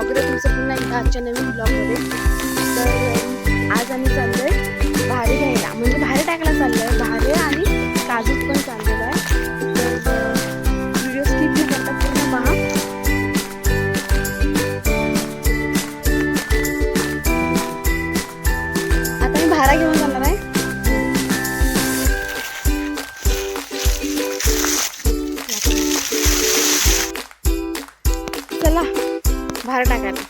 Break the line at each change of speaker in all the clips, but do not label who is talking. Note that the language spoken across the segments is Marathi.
स्वागत आहे तुमचं पुन्हा एकदा आजच्या नवीन ब्लॉगमध्ये. तर आज आम्ही चाललोय भारे घ्यायला, म्हणजे भारे टाकायला चाललोय. भारे आणि काजू पण चाललेलं आहे. तर व्हिडिओ स्किप न करता पूर्ण पहा. आता मी भारा घेऊन जाणार आहे. चला भार टाकायला.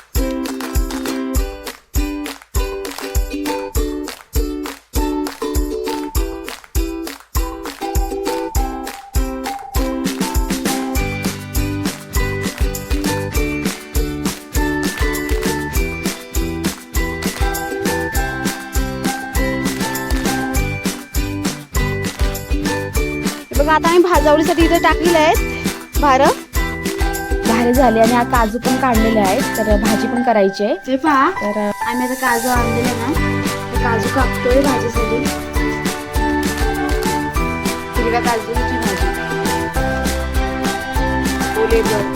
बघा आता आम्ही भाजावळीसाठी इथे टाकलेले आहेत भार झाले आणि हा काजू पण काढलेले आहेत. तर भाजी पण करायची आहे. ते पहा, तर आम्ही आता काजू आणलेले ना, ते काजू कापतोय भाजीसाठी. हिरव्या काजूची भाजी ओलेगर.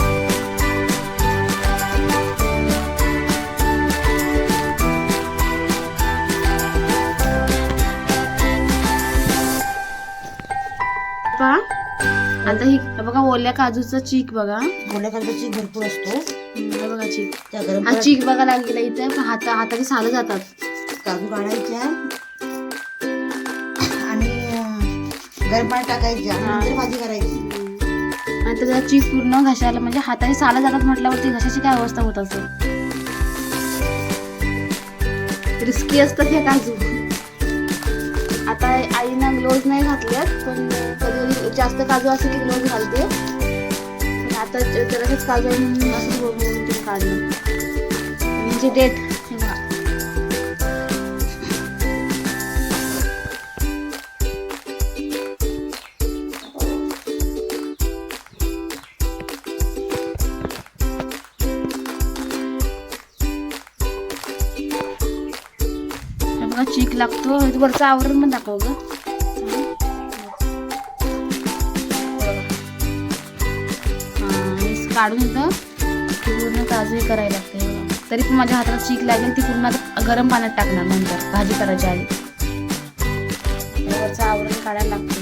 पहा आता ही बघा ओल्या काजूचा चीक बघा.
ओल्या काजूचा चीक भरपूर असतो.
बघा चीक, हा चीक बघा लागलेला इथे. हाताची सालं जातात.
काजू काढायच्या आणि गरम पाणी टाकायच्या, नंतर भाजी करायची.
आणि त्याचा चीक पूर्ण घशाला, म्हणजे हाताची सालं जातात म्हटल्यावरती घशाची काय अवस्था होत असेल. रिस्की असतात हे काजू. आता आईनं ग्लोव्ज नाही घातल्यात, पण कधी जास्त काजू असेल की ग्लोव्ज घालते. पण आता जरासच काजू आहे म्हणून असं बघून तुम्ही काढलं. म्हणजे डेट हे बघा. बघा चीक लागतो. वरचं आवरण पण दाखव ग. काढून इथं पूर्ण काजू करायला लागते. तरी पण माझ्या हाताला चीक लागेल. ती पूर्ण गरम पाण्यात टाकणार नंतर भाजी करायच्या आधी. वरचं आवरण काढायला लागतं.